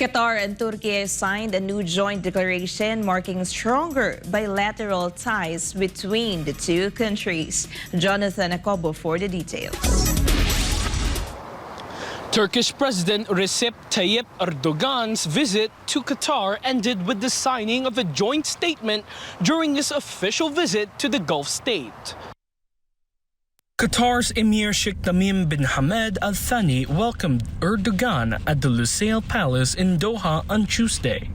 Qatar and Türkiye signed a new joint declaration marking stronger bilateral ties between the two countries. Jonathan Acobo for the details. Turkish President Recep Tayyip Erdoğan's visit to Qatar ended with the signing of a joint statement during his official visit to the Gulf state. Qatar's Emir Sheikh Tamim bin Hamad Al Thani welcomed Erdogan at the Lusail Palace in Doha on Tuesday.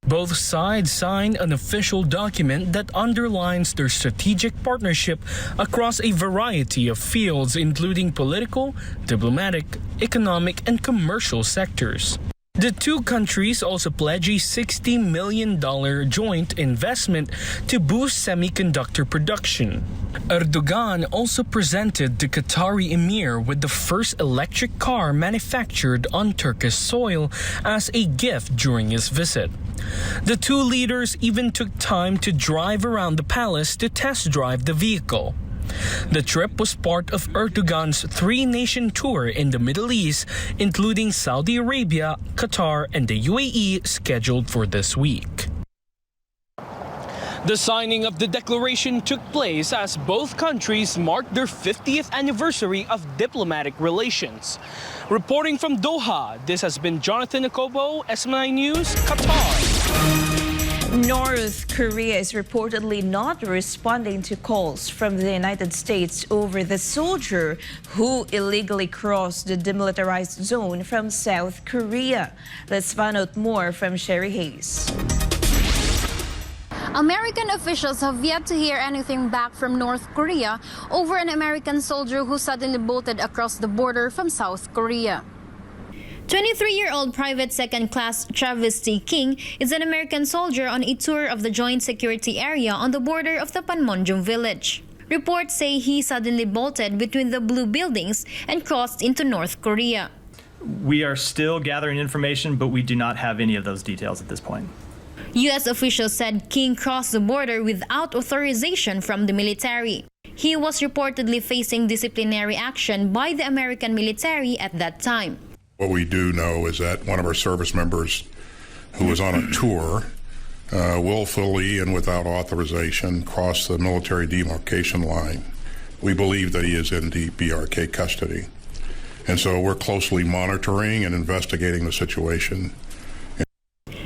Both sides signed an official document that underlines their strategic partnership across a variety of fields, including political, diplomatic, economic, and commercial sectors. The two countries also pledged a $60 million joint investment to boost semiconductor production. Erdogan also presented the Qatari emir with the first electric car manufactured on Turkish soil as a gift during his visit. The two leaders even took time to drive around the palace to test drive the vehicle. The trip was part of Erdogan's three-nation tour in the Middle East, including Saudi Arabia, Qatar, and the UAE, scheduled for this week. The signing of the declaration took place as both countries marked their 50th anniversary of diplomatic relations. Reporting from Doha, this has been Jonathan Acobo, SM9 News, Qatar. North Korea is reportedly not responding to calls from the United States over the soldier who illegally crossed the demilitarized zone from South Korea. Let's find out more from Sherry Hayes. American officials have yet to hear anything back from North Korea over an American soldier who suddenly bolted across the border from South Korea. 23-year-old Private Second Class Travis T. King is an American soldier on a tour of the Joint Security Area on the border of the Panmunjom village. Reports say he suddenly bolted between the blue buildings and crossed into North Korea. We are still gathering information, but we do not have any of those details at this point. U.S. officials said King crossed the border without authorization from the military. He was reportedly facing disciplinary action by the American military at that time. What we do know is that one of our service members who was on a tour willfully and without authorization crossed the military demarcation line. We believe that he is in DPRK custody. And so we're closely monitoring and investigating the situation.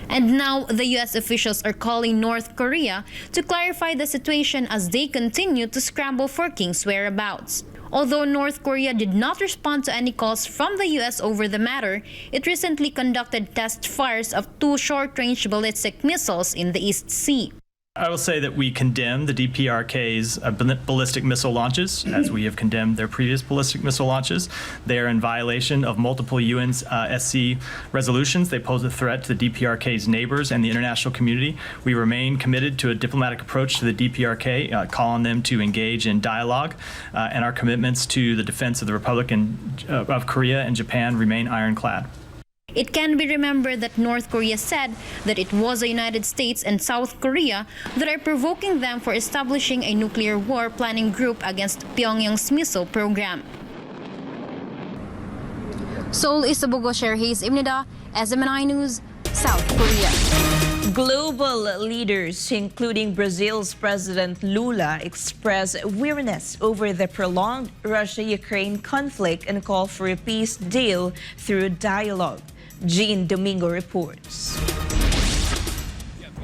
And now the U.S. officials are calling North Korea to clarify the situation as they continue to scramble for King's whereabouts. Although North Korea did not respond to any calls from the U.S. over the matter, it recently conducted test fires of two short-range ballistic missiles in the East Sea. I will say that we condemn the DPRK's ballistic missile launches, as we have condemned their previous ballistic missile launches. They are in violation of multiple UNSC resolutions. They pose a threat to the DPRK's neighbors and the international community. We remain committed to a diplomatic approach to the DPRK, calling them to engage in dialogue, and our commitments to the defense of the Republic of Korea and Japan remain ironclad. It can be remembered that North Korea said that it was the United States and South Korea that are provoking them for establishing a nuclear war planning group against Pyongyang's missile program. Seoul, Isabugo, Sherhis, Imnida, SM9 News, South Korea. Global leaders, including Brazil's President Lula, express weariness over the prolonged Russia-Ukraine conflict and call for a peace deal through dialogue. Jean Domingo reports.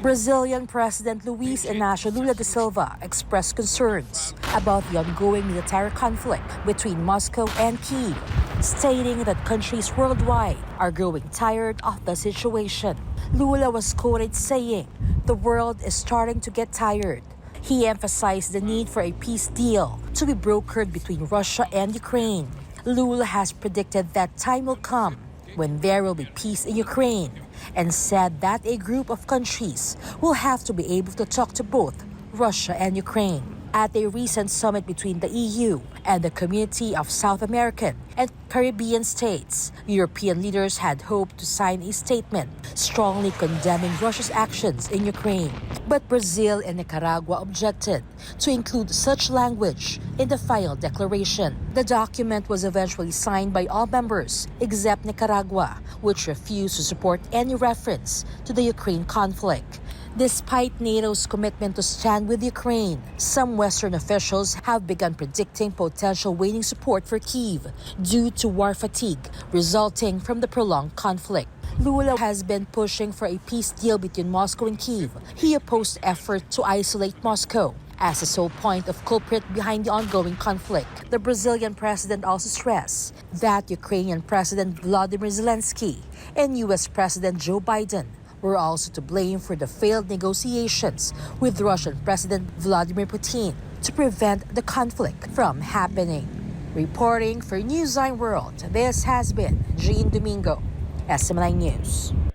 Brazilian President Luiz Inácio Lula da Silva expressed concerns about the ongoing military conflict between Moscow and Kyiv, stating that countries worldwide are growing tired of the situation. Lula was quoted saying, "The world is starting to get tired." He emphasized the need for a peace deal to be brokered between Russia and Ukraine. Lula has predicted that time will come when there will be peace in Ukraine, and said that a group of countries will have to be able to talk to both Russia and Ukraine. at a recent summit between the EU and the Community of South American and Caribbean states. European leaders had hoped to sign a statement strongly condemning Russia's actions in Ukraine. But Brazil and Nicaragua objected to include such language in the final declaration. The document was eventually signed by all members except Nicaragua, which refused to support any reference to the Ukraine conflict. Despite NATO's commitment to stand with Ukraine, some Western officials have begun predicting potential waning support for Kyiv due to war fatigue resulting from the prolonged conflict. Lula has been pushing for a peace deal between Moscow and Kyiv. He opposed efforts to isolate Moscow as the sole point of culprit behind the ongoing conflict. The Brazilian president also stressed that Ukrainian President Volodymyr Zelensky and U.S. President Joe Biden were also to blame for the failed negotiations with Russian President Vladimir Putin to prevent the conflict from happening. Reporting for Newsline World, this has been Jean Domingo, SMNI News.